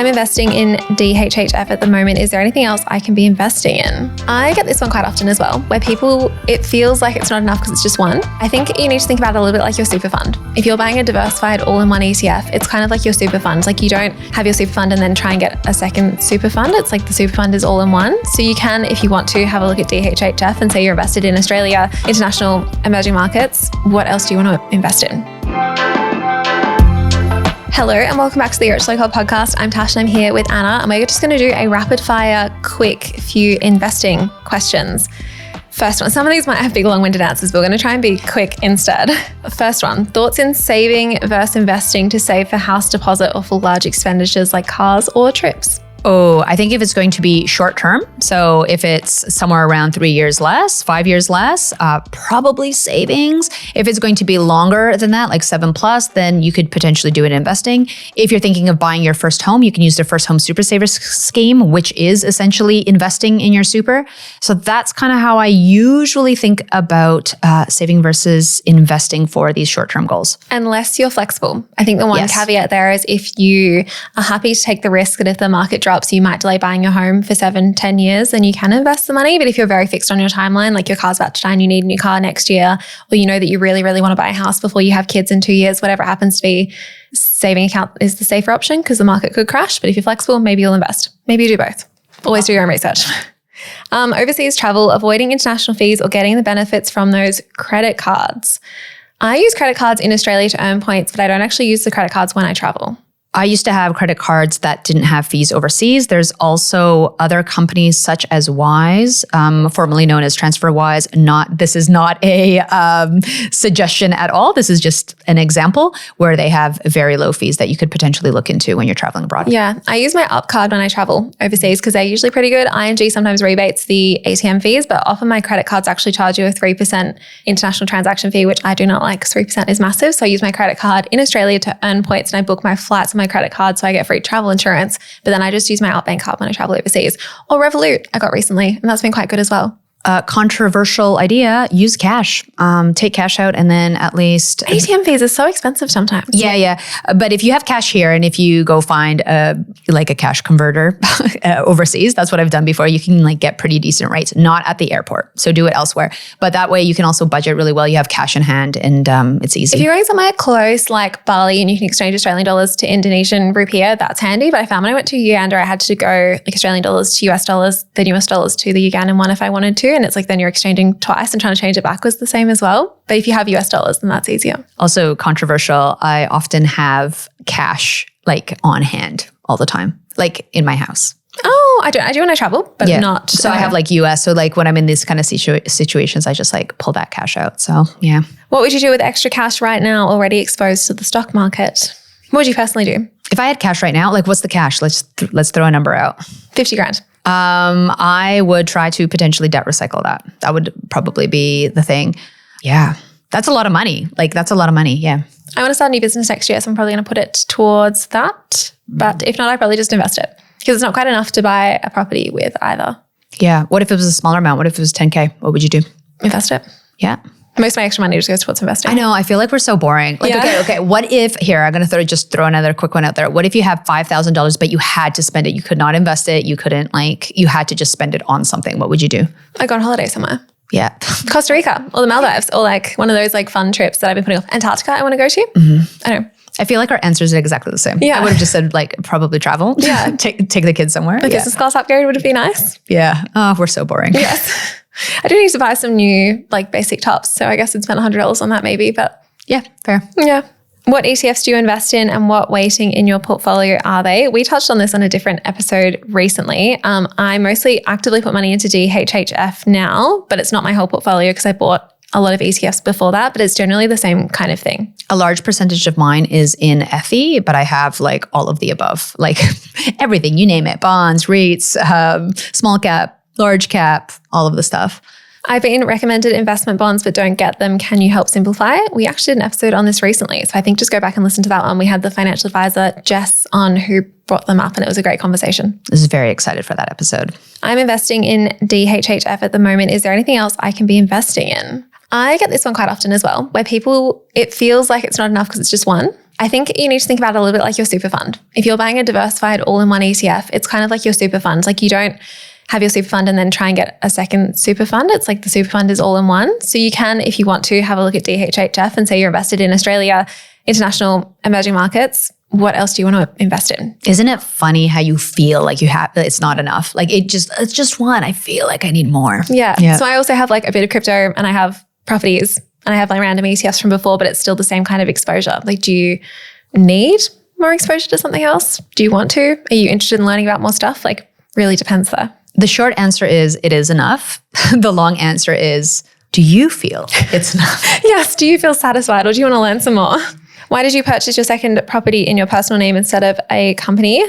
I'm investing in DHHF at the moment. Is there anything else I can be investing in? I get this one quite often as well, where it feels like it's not enough because it's just one. I think you need to think about it a little bit like your super fund. If you're buying a diversified all-in-one ETF, it's kind of like your super fund. Like you don't have your super fund and then try and get a second super fund. It's like the super fund is all in one. So you can, if you want to, have a look at DHHF and say you're invested in Australia, international, emerging markets. What else do you want to invest in? Hello and welcome back to the Rich Local podcast. I'm Tash and I'm here with Anna and we're just going to do a rapid fire quick few investing questions. First one, some of these might have big long-winded answers, but we're going to try and be quick instead. First one, thoughts in saving versus investing to save for house deposit or for large expenditures like cars or trips? Oh, I think if it's going to be short term, so if it's somewhere around 3 years less, 5 years less, probably savings. If it's going to be longer than that, like 7+, then you could potentially do it in investing. If you're thinking of buying your first home, you can use the First Home Super Saver scheme, which is essentially investing in your super. So that's kind of how I usually think about saving versus investing for these short-term goals. Unless you're flexible. I think the one caveat there is if you are happy to take the risk that if the market drops, you might delay buying your home for 7-10 years, then you can invest the money. But if you're very fixed on your timeline, like your car's about to die and you need a new car next year, or you know that you really, really want to buy a house before you have kids in 2 years, whatever it happens to be, saving account is the safer option because the market could crash. But if you're flexible, maybe you'll invest. Maybe you do both. Always do your own research. Overseas travel, avoiding international fees or getting the benefits from those credit cards. I use credit cards in Australia to earn points, but I don't actually use the credit cards when I travel. I used to have credit cards that didn't have fees overseas. There's also other companies such as Wise, formerly known as TransferWise. This is not a suggestion at all. This is just an example where they have very low fees that you could potentially look into when you're traveling abroad. Yeah, I use my Up card when I travel overseas because they're usually pretty good. ING sometimes rebates the ATM fees, but often my credit cards actually charge you a 3% international transaction fee, which I do not like because 3% is massive. So I use my credit card in Australia to earn points and I book my flights on my credit card so I get free travel insurance, but then I just use my Outbank card when I travel overseas. Or Revolut I got recently, and that's been quite good as well. Controversial idea, use cash. Take cash out and then at least... ATM fees are so expensive sometimes. Yeah. But if you have cash here and if you go find a cash converter overseas, that's what I've done before, you can get pretty decent rates, not at the airport. So do it elsewhere. But that way you can also budget really well. You have cash in hand and it's easy. If you're going somewhere close like Bali and you can exchange Australian dollars to Indonesian rupiah, that's handy. But I found when I went to Uganda, I had to go Australian dollars to US dollars, then US dollars to the Ugandan one if I wanted to. And it's then you're exchanging twice and trying to change it back was the same as well. But if you have US dollars, then that's easier. Also controversial, I often have cash on hand all the time, in my house. Oh, I do when I travel, but not. So I have US. So when I'm in these kind of situations, I just pull that cash out. So yeah. What would you do with extra cash right now already exposed to the stock market? What would you personally do? If I had cash right now, what's the cash? Let's throw a number out. 50 grand. I would try to potentially debt recycle that. That would probably be the thing. Yeah. That's a lot of money. That's a lot of money. Yeah. I want to start a new business next year, so I'm probably going to put it towards that. But if not, I probably just invest it because it's not quite enough to buy a property with either. Yeah. What if it was a smaller amount? What if it was 10K? What would you do? Invest it. Yeah. Most of my extra money just goes towards investing. I know. I feel like we're so boring. Okay. What if, I'm going to throw another quick one out there. What if you have $5,000, but you had to spend it? You could not invest it. You couldn't you had to just spend it on something. What would you do? I go on holiday somewhere. Yeah. Costa Rica or the Maldives or one of those fun trips that I've been putting off. Antarctica I want to go to. Mm-hmm. I don't know. I feel like our answers are exactly the same. Yeah. I would have just said probably travel. Yeah. take the kids somewhere. The business class upgrade would have been nice. Yeah. Oh, we're so boring. Yes. I do need to buy some new basic tops. So I guess I'd spend $100 on that maybe, but yeah, fair. Yeah. What ETFs do you invest in and what weighting in your portfolio are they? We touched on this on a different episode recently. I mostly actively put money into DHHF now, but it's not my whole portfolio because I bought a lot of ETFs before that, but it's generally the same kind of thing. A large percentage of mine is in FE, but I have all of the above, everything, you name it, bonds, REITs, small cap, large cap, all of the stuff. I've been recommended investment bonds, but don't get them. Can you help simplify it? We actually did an episode on this recently. So I think just go back and listen to that one. We had the financial advisor, Jess, on who brought them up and it was a great conversation. I was very excited for that episode. I'm investing in DHHF at the moment. Is there anything else I can be investing in? I get this one quite often as well, where it feels like it's not enough because it's just one. I think you need to think about it a little bit like your super fund. If you're buying a diversified all-in-one ETF, it's kind of like your super fund. Like you don't have your super fund and then try and get a second super fund. It's like the super fund is all in one. So you can, if you want to, have a look at DHHF and say you're invested in Australia, international, emerging markets. What else do you want to invest in? Isn't it funny how you feel like it's not enough? Like it's just one. I feel like I need more. Yeah. So I also have like a bit of crypto and I have properties and I have like random ETFs from before, but it's still the same kind of exposure. Like, do you need more exposure to something else? Do you want to? Are you interested in learning about more stuff? Like, really depends there. The short answer is it is enough. The long answer is, do you feel it's enough? Yes. Do you feel satisfied or do you want to learn some more? Why did you purchase your second property in your personal name instead of a company?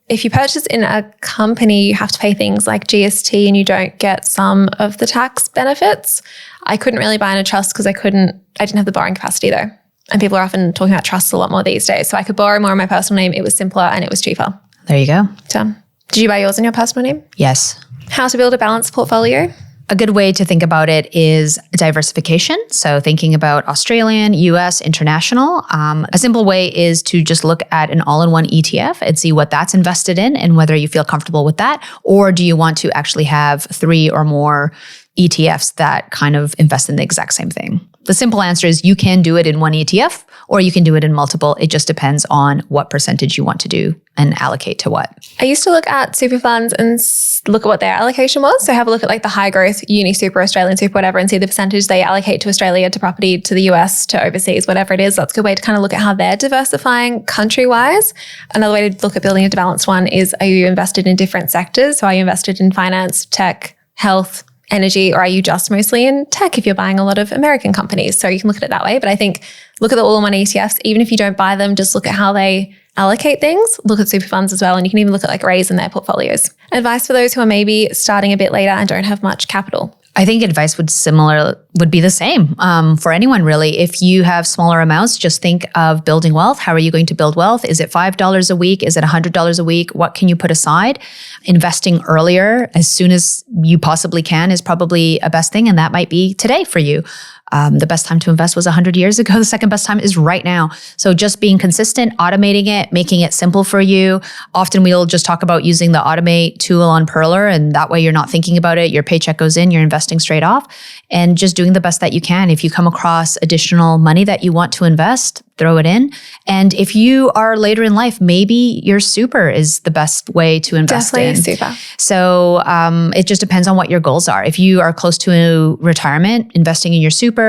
If you purchase in a company, you have to pay things like GST and you don't get some of the tax benefits. I couldn't really buy in a trust because I didn't have the borrowing capacity though. And people are often talking about trusts a lot more these days. So I could borrow more in my personal name. It was simpler and it was cheaper. There you go. So did you buy yours in your personal name? Yes. How to build a balanced portfolio? A good way to think about it is diversification. So thinking about Australian, US, international. A simple way is to just look at an all-in-one ETF and see what that's invested in and whether you feel comfortable with that. Or do you want to actually have 3 or more ETFs that kind of invest in the exact same thing? The simple answer is you can do it in one ETF or you can do it in multiple. It just depends on what percentage you want to do and allocate to what. I used to look at super funds and look at what their allocation was. So have a look at like the high growth uni super, Australian super, whatever, and see the percentage they allocate to Australia, to property, to the US, to overseas, whatever it is. That's a good way to kind of look at how they're diversifying country-wise. Another way to look at building a balanced one is, are you invested in different sectors? So are you invested in finance, tech, health, energy, or are you just mostly in tech if you're buying a lot of American companies? So you can look at it that way. But I think look at the all-in-one ETFs. Even if you don't buy them, just look at how they allocate things. Look at super funds as well. And you can even look at like Raise in their portfolios. Advice for those who are maybe starting a bit later and don't have much capital. I think advice would be the same for anyone really. If you have smaller amounts, just think of building wealth. How are you going to build wealth? Is it $5 a week? Is it $100 a week? What can you put aside? Investing earlier, as soon as you possibly can, is probably a best thing. And that might be today for you. The best time to invest was 100 years ago. The second best time is right now. So just being consistent, automating it, making it simple for you. Often we'll just talk about using the automate tool on Perler, and that way you're not thinking about it. Your paycheck goes in, you're investing straight off, and just doing the best that you can. If you come across additional money that you want to invest, throw it in. And if you are later in life, maybe your super is the best way to invest in. Definitely super. So it just depends on what your goals are. If you are close to retirement, investing in your super,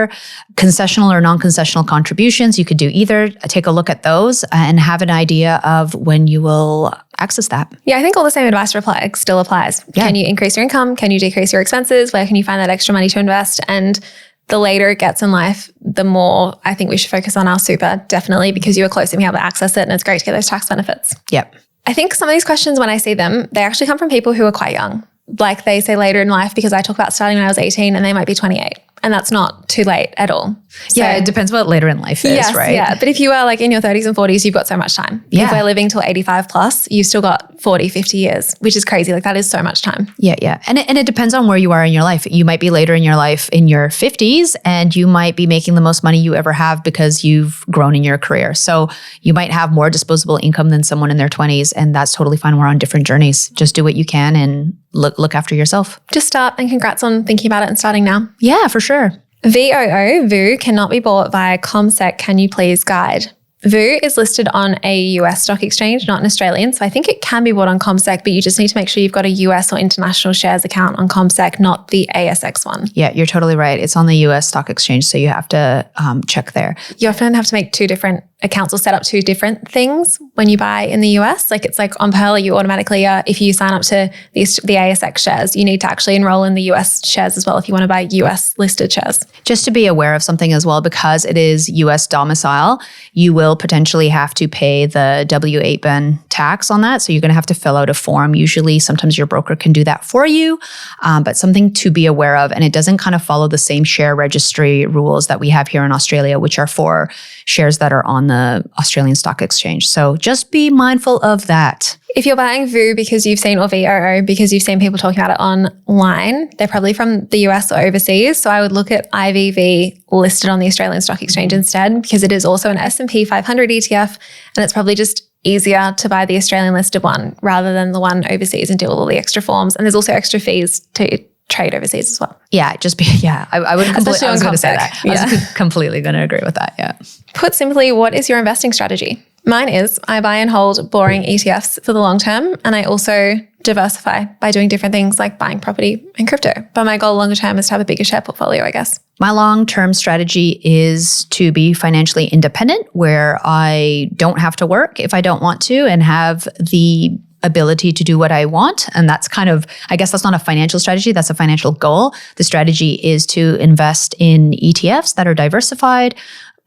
concessional or non-concessional contributions, you could do either. Take a look at those and have an idea of when you will access that. Yeah, I think all the same advice still applies. Yeah. Can you increase your income? Can you decrease your expenses? Where can you find that extra money to invest? And the later it gets in life, the more I think we should focus on our super, definitely, because you are close and be able to access it, and it's great to get those tax benefits. Yep. I think some of these questions, when I see them, they actually come from people who are quite young. Like they say later in life, because I talk about starting when I was 18 and they might be 28. And that's not too late at all. So, yeah, it depends what later in life is, yes, right? Yeah, but if you are like in your 30s and 40s, you've got so much time. Yeah. If we're living till 85 plus, you've still got 40, 50 years, which is crazy. Like that is so much time. Yeah. And it depends on where you are in your life. You might be later in your life in your 50s and you might be making the most money you ever have because you've grown in your career. So you might have more disposable income than someone in their 20s, and that's totally fine. We're on different journeys. Just do what you can and look after yourself. Just start, and congrats on thinking about it and starting now. Yeah, for sure. VOO cannot be bought via CommSec. Can you please guide? VOO is listed on a US stock exchange, not an Australian. So I think it can be bought on CommSec, but you just need to make sure you've got a US or international shares account on CommSec, not the ASX one. Yeah, you're totally right. It's on the US stock exchange, so you have to check there. You often have to make 2 different accounts or set up 2 different things when you buy in the US. Like it's like on Perler, you automatically, if you sign up to the ASX shares, you need to actually enroll in the US shares as well if you want to buy US listed shares. Just to be aware of something as well, because it is US domicile, you will potentially have to pay the W-8 BEN tax on that. So you're going to have to fill out a form. Usually, sometimes your broker can do that for you, but something to be aware of. And it doesn't kind of follow the same share registry rules that we have here in Australia, which are for shares that are on the Australian Stock Exchange. So just be mindful of that. If you're buying VOO because you've seen, or VOO because you've seen people talking about it online, they're probably from the US or overseas. So I would look at IVV listed on the Australian Stock Exchange instead, because it is also an S&P 500 ETF, and it's probably just easier to buy the Australian listed one rather than the one overseas and do all the extra forms. And there's also extra fees to trade overseas as well. Yeah, I would completely, I was going to say that. I was completely going to agree with that. Yeah. Put simply, what is your investing strategy? Mine is I buy and hold boring ETFs for the long term, and I also diversify by doing different things like buying property and crypto. But my goal longer term is to have a bigger share portfolio, I guess. My long-term strategy is to be financially independent, where I don't have to work if I don't want to and have the ability to do what I want. And that's kind of, I guess that's not a financial strategy, that's a financial goal. The strategy is to invest in ETFs that are diversified,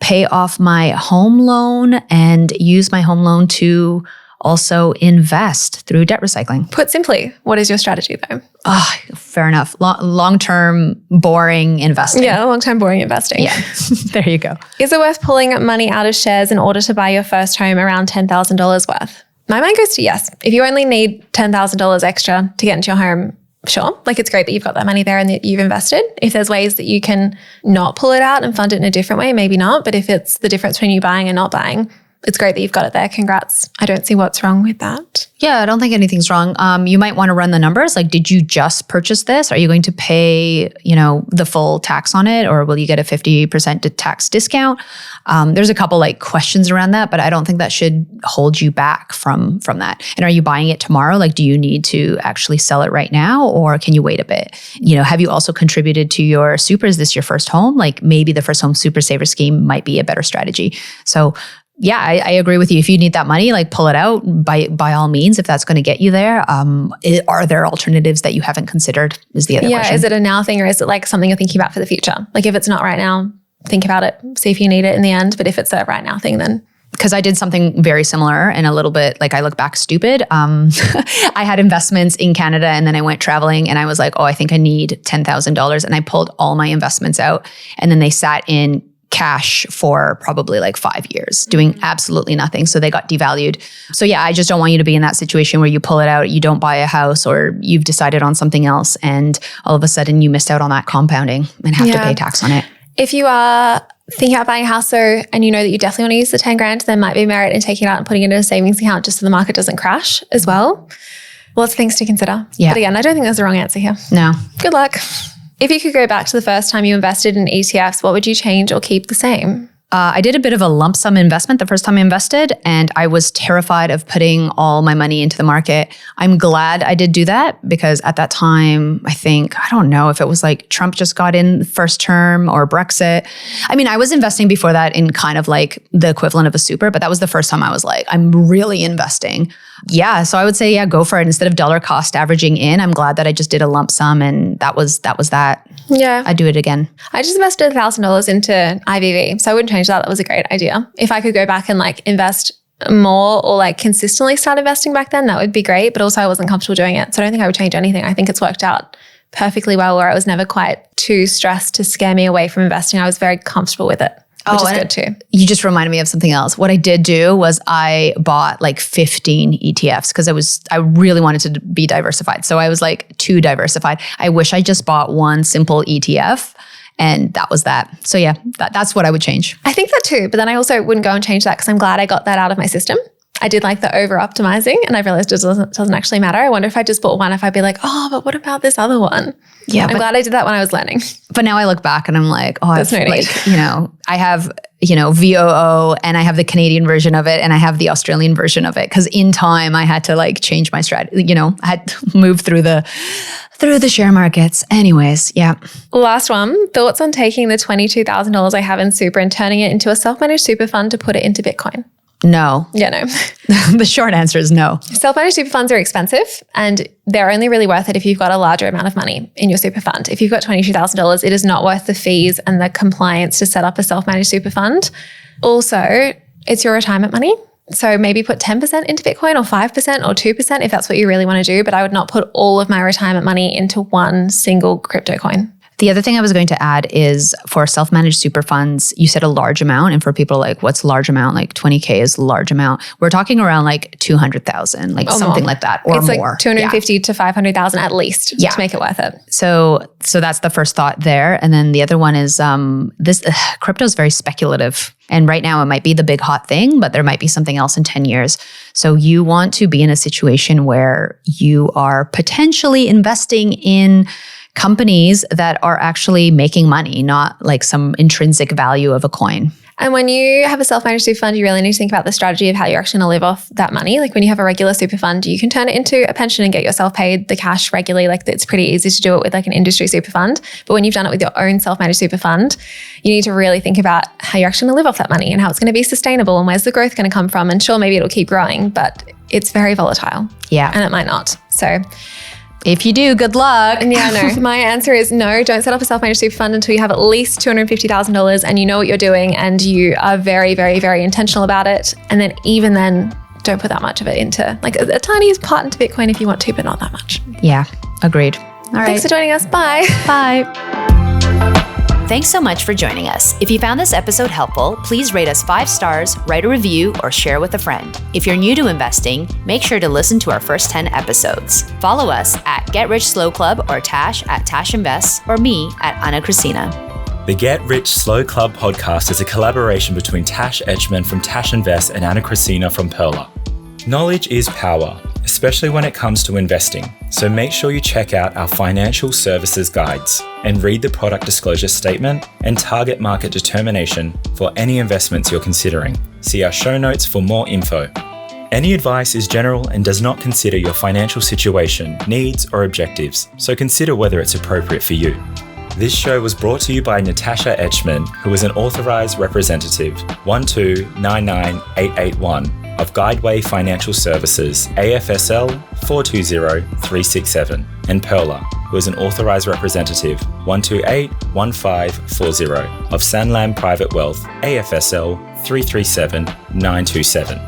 pay off my home loan, and use my home loan to also invest through debt recycling. Put simply, what is your strategy though? Fair enough. Long-term boring investing. Yeah, long-term boring investing. Yeah, there you go. Is it worth pulling money out of shares in order to buy your first home around $10,000 worth? My mind goes to yes. If you only need $10,000 extra to get into your home, sure. Like, it's great that you've got that money there and that you've invested. If there's ways that you can not pull it out and fund it in a different way, maybe not. But if it's the difference between you buying and not buying, it's great that you've got it there. Congrats. I don't see what's wrong with that. Yeah, I don't think anything's wrong. You might want to run the numbers. Like, did you just purchase this? Are you going to pay, the full tax on it, or will you get a 50% tax discount? There's a couple like questions around that, but I don't think that should hold you back from that. And are you buying it tomorrow? Like, do you need to actually sell it right now, or can you wait a bit? Have you also contributed to your super? Is this your first home? Like, maybe the first home super saver scheme might be a better strategy. So yeah, I agree with you. If you need that money, like, pull it out by all means, if that's going to get you there. Are there alternatives that you haven't considered is the other question. Is it a now thing, or is it like something you're thinking about for the future? Like, if it's not right now, think about it, see if you need it in the end. But if it's a right now thing, then... Because I did something very similar and a little bit like I look back stupid. I had investments in Canada, and then I went traveling and I was like, I think I need $10,000. And I pulled all my investments out, and then they sat in cash for probably like 5 years doing absolutely nothing. So they got devalued. So yeah, I just don't want you to be in that situation where you pull it out, you don't buy a house, or you've decided on something else, and all of a sudden you missed out on that compounding and have to pay tax on it. If you are thinking about buying a house though, and you know that you definitely want to use the 10 grand, there might be merit in taking it out and putting it in a savings account just so the market doesn't crash as well. Lots of things to consider. Yeah. But again, I don't think there's a wrong answer here. No. Good luck. If you could go back to the first time you invested in ETFs, what would you change or keep the same? I did a bit of a lump sum investment the first time I invested, and I was terrified of putting all my money into the market. I'm glad I did do that, because at that time, I don't know if it was like Trump just got in first term or Brexit. I mean, I was investing before that in kind of like the equivalent of a super, but that was the first time I was like, I'm really investing. Yeah, so I would say, go for it. Instead of dollar cost averaging in, I'm glad that I just did a lump sum, and that was that. Yeah. I'd do it again. I just invested $1,000 into IVV, so I wouldn't change that. That was a great idea. If I could go back and like invest more, or like consistently start investing back then, that would be great. But also I wasn't comfortable doing it. So I don't think I would change anything. I think it's worked out perfectly well, where I was never quite too stressed to scare me away from investing. I was very comfortable with it. Which is good too. You just reminded me of something else. What I did do was I bought like 15 ETFs because I really wanted to be diversified. So I was like too diversified. I wish I just bought one simple ETF, and that was that. So yeah, that's what I would change. I think that too, but then I also wouldn't go and change that, because I'm glad I got that out of my system. I did like the over optimizing, and I realized it doesn't actually matter. I wonder if I just bought one, if I'd be like, but what about this other one? Yeah, I'm glad I did that when I was learning. But now I look back and I'm like, That's no need. I have, VOO, and I have the Canadian version of it, and I have the Australian version of it. Because in time I had to like change my strategy. I had to move through the share markets. Anyways, yeah. Last one, thoughts on taking the $22,000 I have in super and turning it into a self-managed super fund to put it into Bitcoin? No. Yeah, no. The short answer is no. Self-managed super funds are expensive, and they're only really worth it if you've got a larger amount of money in your super fund. If you've got $22,000, it is not worth the fees and the compliance to set up a self-managed super fund. Also, it's your retirement money. So maybe put 10% into Bitcoin or 5% or 2% if that's what you really want to do. But I would not put all of my retirement money into one single crypto coin. The other thing I was going to add is for self-managed super funds, you said a large amount. And for people like, what's large amount? Like 20K is a large amount. We're talking around like 200,000, like something like that or it's more. Like 250 to 500,000 at least to make it worth it. So that's the first thought there. And then the other one is crypto is very speculative. And right now it might be the big hot thing, but there might be something else in 10 years. So you want to be in a situation where you are potentially investing in companies that are actually making money, not like some intrinsic value of a coin. And when you have a self-managed super fund, you really need to think about the strategy of how you're actually going to live off that money. Like when you have a regular super fund, you can turn it into a pension and get yourself paid the cash regularly. Like it's pretty easy to do it with like an industry super fund. But when you've done it with your own self-managed super fund, you need to really think about how you're actually going to live off that money and how it's going to be sustainable and where's the growth going to come from. And sure, maybe it'll keep growing, but it's very volatile. Yeah. And it might not. So if you do, good luck. Yeah, no. My answer is no. Don't set up a self-managed super fund until you have at least $250,000 and you know what you're doing and you are very, very, very intentional about it. And then even then, don't put that much of it into like a tiny part into Bitcoin if you want to, but not that much. Yeah, agreed. All right. Thanks for joining us. Bye. Bye. Thanks so much for joining us. If you found this episode helpful, please rate us 5 stars, write a review, or share with a friend. If you're new to investing, make sure to listen to our first 10 episodes. Follow us at Get Rich Slow Club or Tash at Tash Invests or me at Anna Christina. The Get Rich Slow Club podcast is a collaboration between Tash Etchman from Tash Invest and Anna Christina from Perla. Knowledge is power, especially when it comes to investing. So make sure you check out our financial services guides and read the product disclosure statement and target market determination for any investments you're considering. See our show notes for more info. Any advice is general and does not consider your financial situation, needs, or objectives, so consider whether it's appropriate for you. This show was brought to you by Natasha Etchman, who is an authorized representative 1299881 of Guideway Financial Services, AFSL 420367, and Perla, who is an authorized representative 1281540 of Sanlam Private Wealth, AFSL 337927.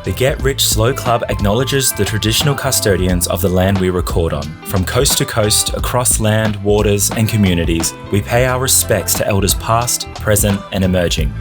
The Get Rich Slow Club acknowledges the traditional custodians of the land we record on. From coast to coast, across land, waters, and communities, we pay our respects to elders past, present, and emerging.